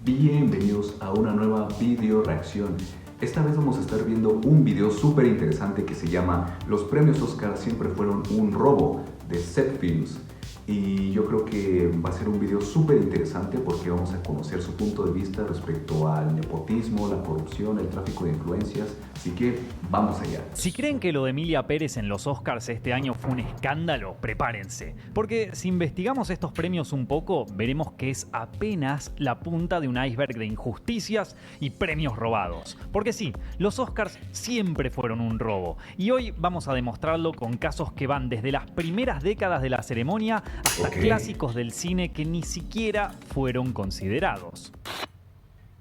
Bienvenidos a una nueva video reacción. Esta vez vamos a estar viendo un video súper interesante que se llama Los premios Oscar siempre fueron un robo, de Zed Films. Y yo creo que va a ser un video súper interesante porque vamos a conocer su punto de vista respecto al nepotismo, la corrupción, el tráfico de influencias. Así que vamos allá. Si creen que lo de Emilia Pérez en los Oscars este año fue un escándalo, prepárense. Porque si investigamos estos premios un poco, veremos que es apenas la punta de un iceberg de injusticias y premios robados. Porque sí, los Oscars siempre fueron un robo. Y hoy vamos a demostrarlo con casos que van desde las primeras décadas de la ceremonia hasta clásicos del cine que ni siquiera fueron considerados.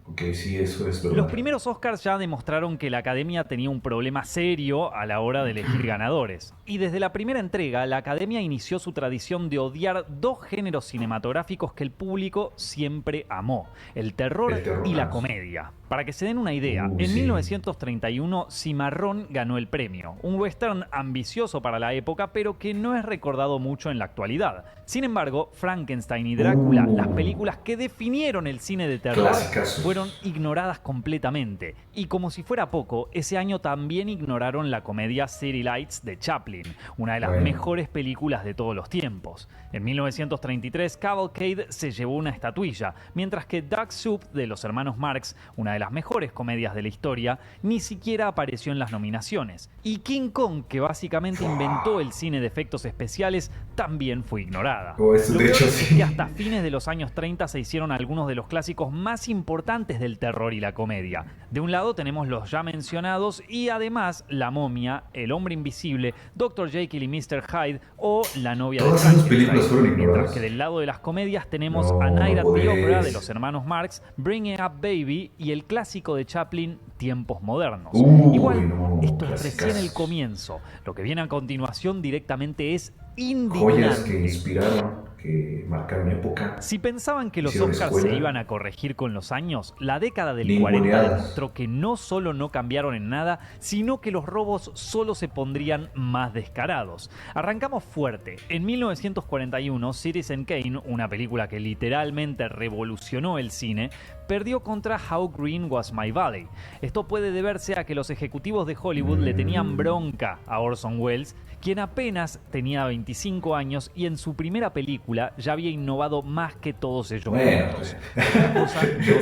Ok, sí, eso es verdad. Los primeros Oscars ya demostraron que la Academia tenía un problema serio a la hora de elegir ganadores. Y desde la primera entrega, la Academia inició su tradición de odiar dos géneros cinematográficos que el público siempre amó: el terror y la comedia. Para que se den una idea, en 1931 Cimarrón ganó el premio, un western ambicioso para la época, pero que no es recordado mucho en la actualidad. Sin embargo, Frankenstein y Drácula, las películas que definieron el cine de terror, fueron ignoradas completamente. Y como si fuera poco, ese año también ignoraron la comedia City Lights de Chaplin, una de las mejores películas de todos los tiempos. En 1933, Cavalcade se llevó una estatuilla, mientras que Duck Soup de los hermanos Marx, una de las mejores comedias de la historia, ni siquiera apareció en las nominaciones. Y King Kong, que básicamente inventó el cine de efectos especiales, también fue ignorada. Lo peor es que hasta fines de los años 30 se hicieron algunos de los clásicos más importantes del terror y la comedia. De un lado tenemos los ya mencionados y además La momia, El hombre invisible, Dr. Jekyll y Mr. Hyde o La novia de Frankenstein. Mientras que del lado de las comedias tenemos A Night at the Opera de los hermanos Marx, Bring It Up Baby y el clásico de Chaplin, Tiempos modernos. Igual, esto es recién el comienzo. Lo que viene a continuación directamente es indignante. Joyas que inspiraron, que marcaron época. Si pensaban que los Oscars se iban a corregir con los años, la década del 40 demostró que no solo no cambiaron en nada, sino que los robos solo se pondrían más descarados. Arrancamos fuerte. En 1941, Citizen Kane, una película que literalmente revolucionó el cine, perdió contra How Green Was My Valley. Esto puede deberse a que los ejecutivos de Hollywood le tenían bronca a Orson Welles, quien apenas tenía 25 años y en su primera película ya había innovado más que todos ellos juntos.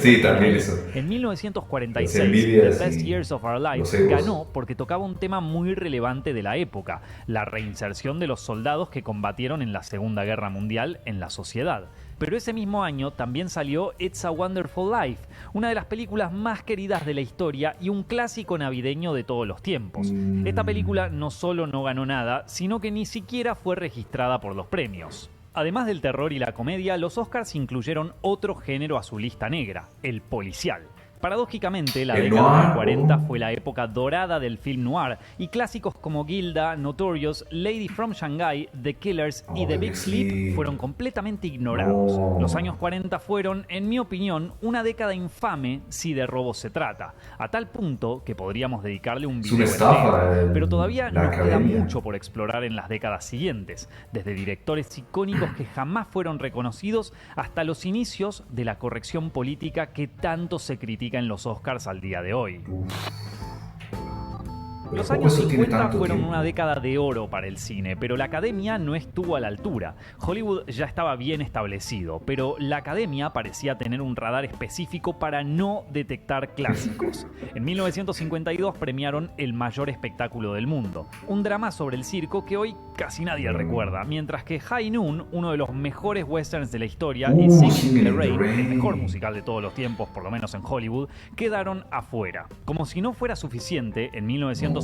Sí, también eso. En 1946, The Best Years of Our Lives ganó porque tocaba un tema muy relevante de la época: la reinserción de los soldados que combatieron en la Segunda Guerra Mundial en la sociedad. Pero ese mismo año también salió It's a Wonderful Life, una de las películas más queridas de la historia y un clásico navideño de todos los tiempos. Esta película no solo no ganó nada, sino que ni siquiera fue registrada por los premios. Además del terror y la comedia, los Oscars incluyeron otro género a su lista negra: el policial. Paradójicamente, la década del 40 fue la época dorada del film noir y clásicos como Gilda, Notorious, Lady from Shanghai, The Killers y The Big Sleep fueron completamente ignorados. Los años 40 fueron, en mi opinión, una década infame si de robos se trata, a tal punto que podríamos dedicarle un video entero. Pero todavía nos queda mucho por explorar en las décadas siguientes, desde directores icónicos que jamás fueron reconocidos hasta los inicios de la corrección política que tanto se critica en los Oscars al día de hoy. Los años 50 fueron una década de oro para el cine, pero la Academia no estuvo a la altura. Hollywood ya estaba bien establecido, pero la Academia parecía tener un radar específico para no detectar clásicos. En 1952 premiaron El mayor espectáculo del mundo, un drama sobre el circo que hoy casi nadie recuerda, mientras que High Noon, uno de los mejores westerns de la historia, y Singing in the Rain, el mejor musical de todos los tiempos, por lo menos en Hollywood, quedaron afuera. Como si no fuera suficiente, en 1956,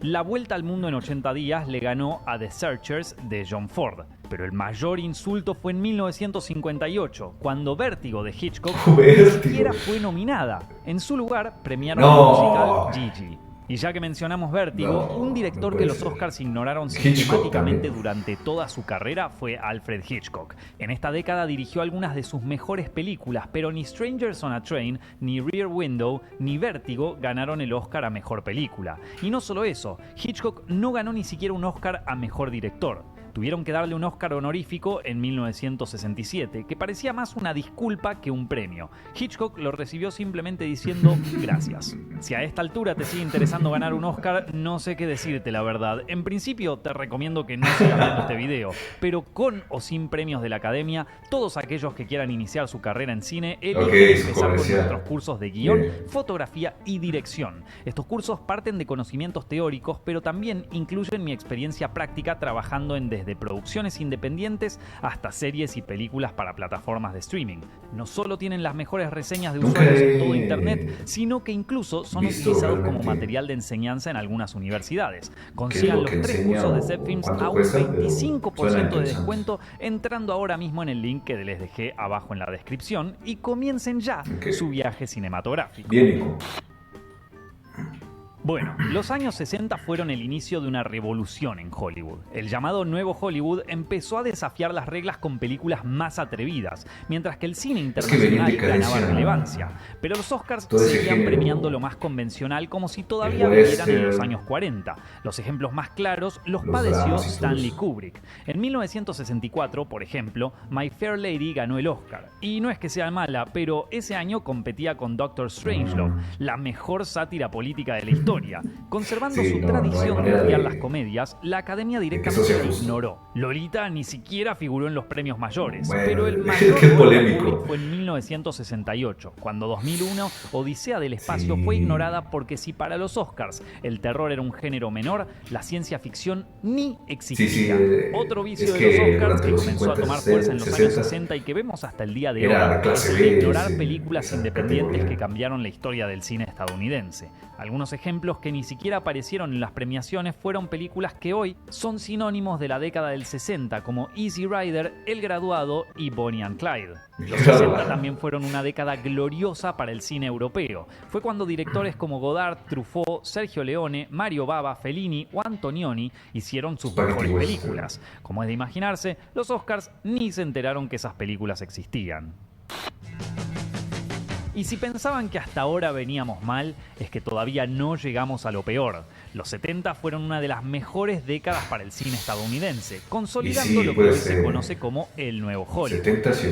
La vuelta al mundo en 80 días le ganó a The Searchers de John Ford. Pero el mayor insulto fue en 1958, cuando Vértigo de Hitchcock ni siquiera fue nominada. En su lugar, premiaron el musical Gigi. Y ya que mencionamos Vértigo, un director que los Oscars ignoraron sistemáticamente durante toda su carrera fue Alfred Hitchcock. En esta década dirigió algunas de sus mejores películas, pero ni Strangers on a Train, ni Rear Window, ni Vértigo ganaron el Oscar a Mejor Película. Y no solo eso, Hitchcock no ganó ni siquiera un Oscar a Mejor Director. Tuvieron que darle un Oscar honorífico en 1967, que parecía más una disculpa que un premio. Hitchcock lo recibió simplemente diciendo gracias. Si a esta altura te sigue interesando ganar un Oscar, no sé qué decirte la verdad. En principio te recomiendo que no sigas viendo este video, pero con o sin premios de la Academia, todos aquellos que quieran iniciar su carrera en cine eligen empezar con nuestros cursos de guión, fotografía y dirección. Estos cursos parten de conocimientos teóricos, pero también incluyen mi experiencia práctica trabajando en desde producciones independientes hasta series y películas para plataformas de streaming. No solo tienen las mejores reseñas de usuarios en todo internet, sino que incluso son utilizados como material de enseñanza en algunas universidades. Consigan los 3 cursos de Zepfilms a un 25% de descuento entrando ahora mismo en el link que les dejé abajo en la descripción y comiencen ya su viaje cinematográfico. Bien, hijo. Bueno, los años 60 fueron el inicio de una revolución en Hollywood. El llamado Nuevo Hollywood empezó a desafiar las reglas con películas más atrevidas, mientras que el cine internacional ganaba relevancia. Pero los Oscars seguían premiando lo más convencional como si todavía vivieran en los años 40. Los ejemplos más claros los padeció Stanley Kubrick. En 1964, por ejemplo, My Fair Lady ganó el Oscar. Y no es que sea mala, pero ese año competía con Doctor Strangelove, la mejor sátira política de la historia. Conservando su tradición de odiar las comedias, la Academia directamente la ignoró. Lolita ni siquiera figuró en los premios mayores, pero el mayor gol fue en 1968, cuando 2001 Odisea del Espacio fue ignorada porque si para los Oscars el terror era un género menor, la ciencia ficción ni existía. Otro vicio de los Oscars que comenzó a tomar fuerza en los años 60 y que vemos hasta el día de hoy es el de ignorar películas independientes que cambiaron la historia del cine estadounidense. Algunos ejemplos que ni siquiera aparecieron en las premiaciones fueron películas que hoy son sinónimos de la década del 60, como Easy Rider, El Graduado y Bonnie and Clyde. Los 60 también fueron una década gloriosa para el cine europeo. Fue cuando directores como Godard, Truffaut, Sergio Leone, Mario Bava, Fellini o Antonioni hicieron sus mejores películas. Como es de imaginarse, los Oscars ni se enteraron que esas películas existían. Y si pensaban que hasta ahora veníamos mal, es que todavía no llegamos a lo peor. Los 70 fueron una de las mejores décadas para el cine estadounidense, consolidando lo que hoy se conoce como el Nuevo Hollywood.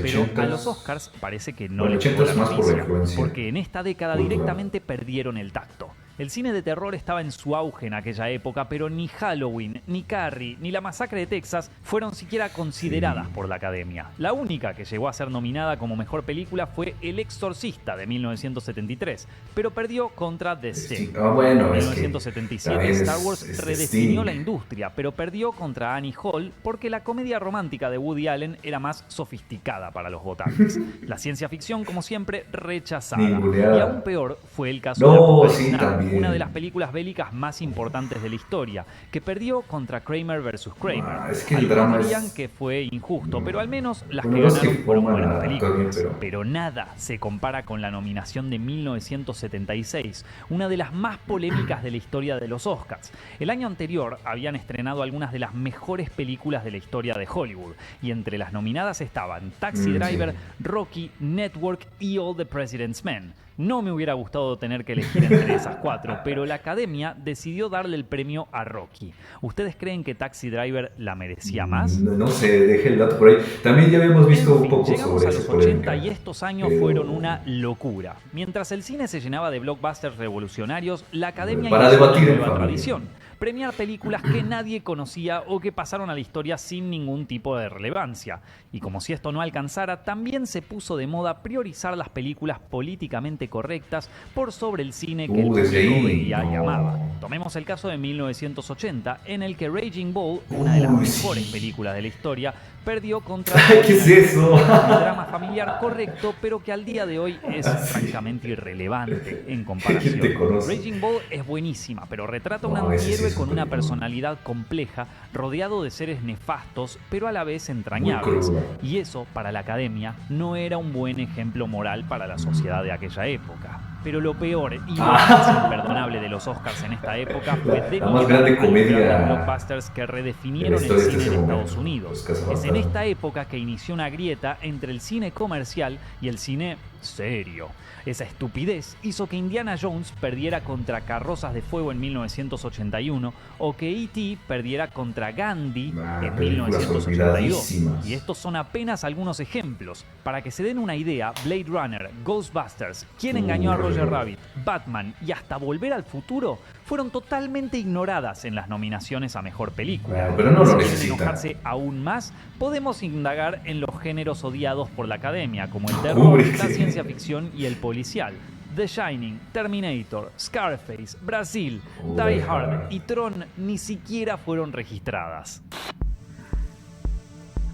Pero a los Oscars parece que no les llegó la noticia, porque en esta década directamente perdieron el tacto. El cine de terror estaba en su auge en aquella época, pero ni Halloween, ni Carrie, ni La Masacre de Texas fueron siquiera consideradas por la Academia. La única que llegó a ser nominada como mejor película fue El Exorcista de 1973, pero perdió contra The Sting. En 1977 Star Wars redefinió la industria, pero perdió contra Annie Hall porque la comedia romántica de Woody Allen era más sofisticada para los votantes. La ciencia ficción, como siempre, rechazada. Y aún peor fue el caso de Apocalypse Now, una de las películas bélicas más importantes de la historia, que perdió contra Kramer vs. Kramer. Algunos dirían que fue injusto, pero al menos las que ganaron fueron buenas películas. Pero nada se compara con la nominación de 1976, una de las más polémicas de la historia de los Oscars. El año anterior habían estrenado algunas de las mejores películas de la historia de Hollywood, y entre las nominadas estaban Taxi Driver, Rocky, Network y All the President's Men. No me hubiera gustado tener que elegir entre esas 4, pero la Academia decidió darle el premio a Rocky. ¿Ustedes creen que Taxi Driver la merecía más? No sé, deje el dato por ahí. También ya habíamos visto un poco llegamos sobre a los esa 80 polémica. y estos años fueron una locura. Mientras el cine se llenaba de blockbusters revolucionarios, la Academia Para inició una debatir en nueva familia. tradición: premiar películas que nadie conocía o que pasaron a la historia sin ningún tipo de relevancia. Y como si esto no alcanzara, también se puso de moda priorizar las películas políticamente correctas por sobre el cine que el público veía y amaba. Tomemos el caso de 1980, en el que Raging Bull, una de las mejores películas de la historia, perdió contra ¿Qué es eso? un drama familiar correcto, pero que al día de hoy es francamente irrelevante en comparación. Raging Bull es buenísima, pero retrata un antihéroe con una personalidad compleja, rodeado de seres nefastos, pero a la vez entrañables. Y eso, para la Academia, no era un buen ejemplo moral para la sociedad de aquella época. Pero lo peor y lo más imperdonable de los Oscars en esta época fue denominar a los grandes blockbusters que redefinieron el cine en Estados Unidos. Es en esta época que inició una grieta entre el cine comercial y el cine serio. Esa estupidez hizo que Indiana Jones perdiera contra Carrozas de Fuego en 1981 o que E.T. perdiera contra Gandhi en películas 1982. olvidadísimas. Y estos son apenas algunos ejemplos. Para que se den una idea, Blade Runner, Ghostbusters, Quién engañó a Roger Rabbit, Batman y hasta Volver al Futuro fueron totalmente ignoradas en las nominaciones a Mejor Película. Pero no lo Si quieren necesitan. enojarse aún más, podemos indagar en los géneros odiados por la Academia, como el terror, Kubrick, la sí. ciencia ficción y el policial. The Shining, Terminator, Scarface, Brasil, Die Hard y Tron ni siquiera fueron registradas.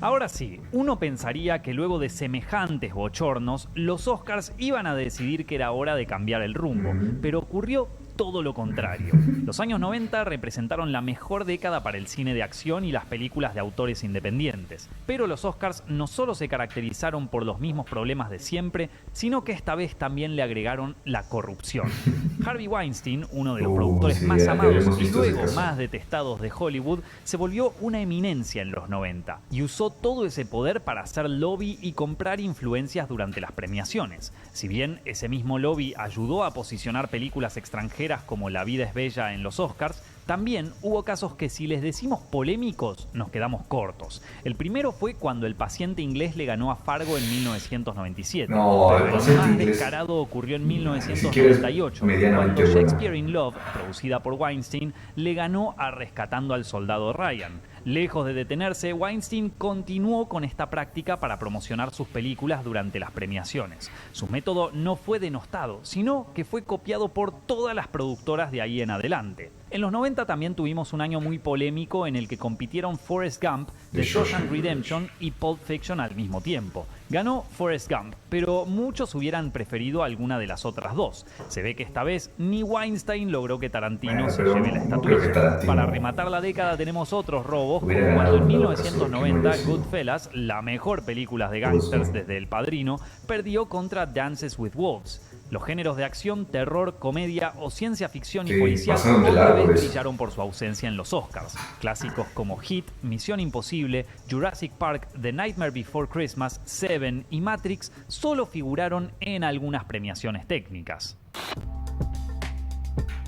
Ahora sí, uno pensaría que luego de semejantes bochornos, los Oscars iban a decidir que era hora de cambiar el rumbo, pero ocurrió todo lo contrario. Los años 90 representaron la mejor década para el cine de acción y las películas de autores independientes. Pero los Oscars no solo se caracterizaron por los mismos problemas de siempre, sino que esta vez también le agregaron la corrupción. Harvey Weinstein, uno de los productores sí, más ya amados habíamos y visto ese luego caso. más detestados de Hollywood, se volvió una eminencia en los 90 y usó todo ese poder para hacer lobby y comprar influencias durante las premiaciones. Si bien ese mismo lobby ayudó a posicionar películas extranjeras como La vida es bella en los Oscars, también hubo casos que si les decimos polémicos nos quedamos cortos. El primero fue cuando El paciente inglés le ganó a Fargo en 1997. No, El Pero el paciente más inglés descarado ocurrió en ni siquiera es 1998, medianamente cuando buena. Shakespeare in Love, producida por Weinstein, le ganó a Rescatando al soldado Ryan. Lejos de detenerse, Weinstein continuó con esta práctica para promocionar sus películas durante las premiaciones. Su método no fue denostado, sino que fue copiado por todas las productoras de ahí en adelante. En los 90 también tuvimos un año muy polémico en el que compitieron Forrest Gump, The Shawshank Redemption y Pulp Fiction al mismo tiempo. Ganó Forrest Gump, pero muchos hubieran preferido alguna de las otras dos. Se ve que esta vez ni Weinstein logró que Tarantino se pero lleve la no creo que estatuilla. Tarantino Para rematar la década tenemos otros robos, como hubiera cuando en ganado, 1990 que no lo Goodfellas, la mejor película de gangsters desde El Padrino, perdió contra Dances with Wolves. Los géneros de acción, terror, comedia o ciencia ficción y Sí, policial pasaron de otra largo vez eso. brillaron por su ausencia en los Oscars. Clásicos como Hit, Misión Imposible, Jurassic Park, The Nightmare Before Christmas, Seven y Matrix solo figuraron en algunas premiaciones técnicas.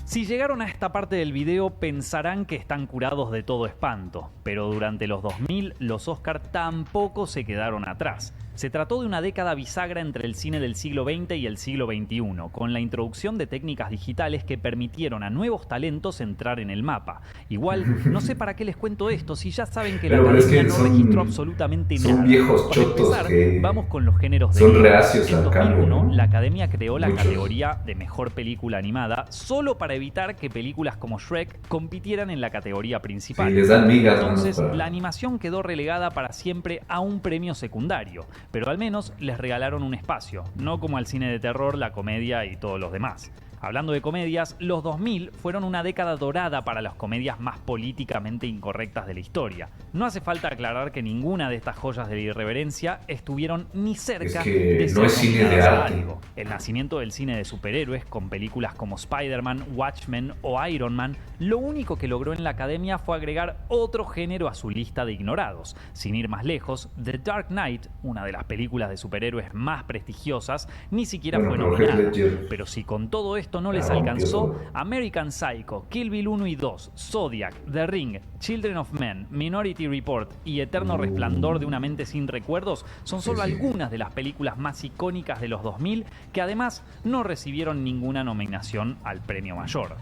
Si llegaron a esta parte del video pensarán que están curados de todo espanto, pero durante los 2000 los Oscar tampoco se quedaron atrás. Se trató de una década bisagra entre el cine del siglo XX y el siglo XXI, con la introducción de técnicas digitales que permitieron a nuevos talentos entrar en el mapa. Igual, no sé para qué les cuento esto, si ya saben que la Pero es Academia que no son- registró absolutamente son nada. viejos Para chotos empezar, que vamos con los géneros de son guión. reacios En al cambio, 2001, ¿no? la Academia creó la Muchos. categoría de Mejor Película Animada solo para evitar que películas como Shrek compitieran en la categoría principal. Sí, les dan migas, Entonces, ¿no? Para- la animación quedó relegada para siempre a un premio secundario, pero al menos les regalaron un espacio, no como al cine de terror, la comedia y todos los demás. Hablando de comedias, los 2000 fueron una década dorada para las comedias más políticamente incorrectas de la historia. No hace falta aclarar que ninguna de estas joyas de la irreverencia estuvieron ni cerca Es que de no ser es cine de nominadas a arte. algo. El nacimiento del cine de superhéroes, con películas como Spider-Man, Watchmen o Iron Man, lo único que logró en la Academia fue agregar otro género a su lista de ignorados. Sin ir más lejos, The Dark Knight, una de las películas de superhéroes más prestigiosas, ni siquiera Bueno, fue pero Heath nominada. Ledger Pero si con todo esto no les la rompió alcanzó, todo. American Psycho, Kill Bill 1 y 2, Zodiac, The Ring, Children of Men, Minority Report y Eterno Resplandor de una mente sin recuerdos son solo Sí. algunas de las películas más icónicas de los 2000 que además no recibieron ninguna nominación al premio mayor.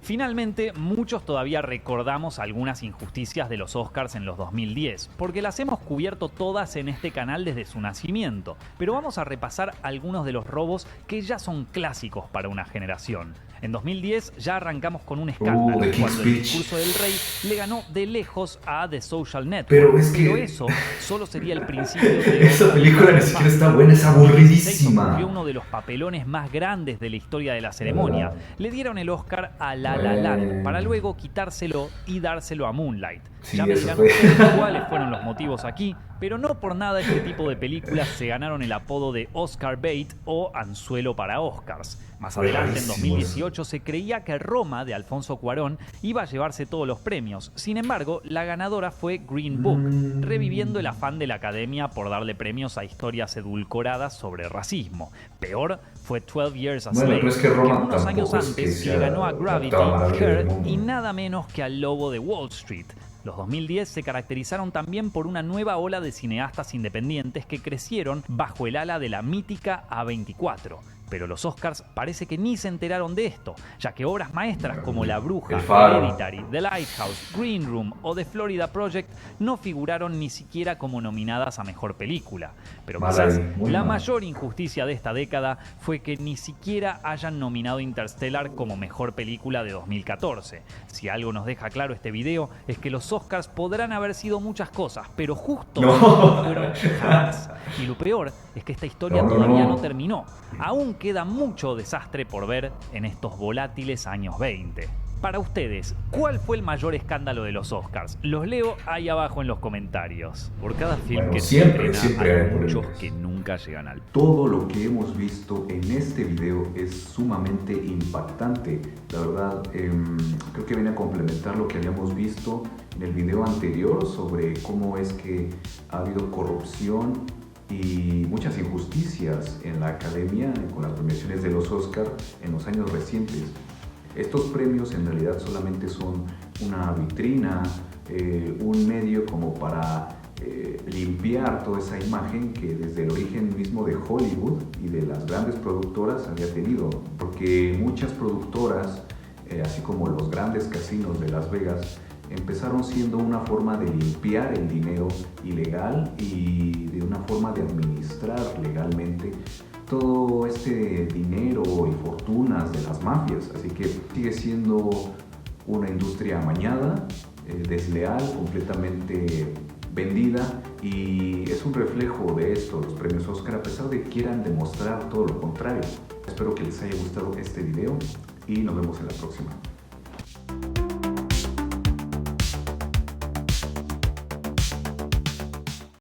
Finalmente, muchos todavía recordamos algunas injusticias de los Oscars en los 2010, porque las hemos cubierto todas en este canal desde su nacimiento, pero vamos a repasar algunos de los robos que ya son clásicos para una generación. En 2010 ya arrancamos con un escándalo The King's cuando el Speech. discurso del rey le ganó de lejos a The Social Network. Pero es que- eso solo sería el principio de Esa otra película ni etapa. siquiera está buena, es En 2016 ocurrió aburridísima. uno de los papelones más grandes de la historia de la ceremonia. ¿Verdad? Le dieron el Oscar a La La Land para luego quitárselo y dárselo a Moonlight. Sí, Ya me eso dirán fue. ustedes cuáles fueron los motivos aquí, Pero no por nada este tipo de películas se ganaron el apodo de Oscar Bait o anzuelo para Oscars. Más adelante, en 2018, se creía que Roma, de Alfonso Cuarón, iba a llevarse todos los premios. Sin embargo, la ganadora fue Green Book, reviviendo el afán de la Academia por darle premios a historias edulcoradas sobre racismo. Peor fue 12 Years a Slave, pero es que Roma unos años tampoco es antes que le sea ganó a la Gravity, octava maravilla del Her mundo. y nada menos que al Lobo de Wall Street. Los 2010 se caracterizaron también por una nueva ola de cineastas independientes que crecieron bajo el ala de la mítica A24. Pero los Oscars parece que ni se enteraron de esto, ya que obras maestras como La Bruja, El Faro, Hereditary, The Lighthouse, Green Room o The Florida Project no figuraron ni siquiera como nominadas a Mejor Película. Pero Mal quizás ahí, muy la mal. mayor injusticia de esta década fue que ni siquiera hayan nominado Interstellar como Mejor Película de 2014. Si algo nos deja claro este video es que los Oscars podrán haber sido muchas cosas, pero justo no fueron jamás. Y lo peor es que esta historia todavía no terminó. Aún queda mucho desastre por ver en estos volátiles años 20. Para ustedes, ¿cuál fue el mayor escándalo de los Oscars? Los leo ahí abajo en los comentarios. Por cada film Bueno, que siempre se estrena, hay hay muchos polémicas. que nunca llegan al... Todo lo que hemos visto en este video es sumamente impactante. La verdad, creo que viene a complementar lo que habíamos visto en el video anterior sobre cómo es que ha habido corrupción y muchas injusticias en la academia con las premiaciones de los Oscar en los años recientes. Estos premios en realidad solamente son una vitrina, un medio como para limpiar toda esa imagen que desde el origen mismo de Hollywood y de las grandes productoras había tenido, porque muchas productoras, así como los grandes casinos de Las Vegas, empezaron siendo una forma de limpiar el dinero ilegal y de una forma de administrar legalmente todo este dinero y fortunas de las mafias. Así que sigue siendo una industria amañada, desleal, completamente vendida, y es un reflejo de esto los premios Oscar, a pesar de que quieran demostrar todo lo contrario. Espero que les haya gustado este video y nos vemos en la próxima.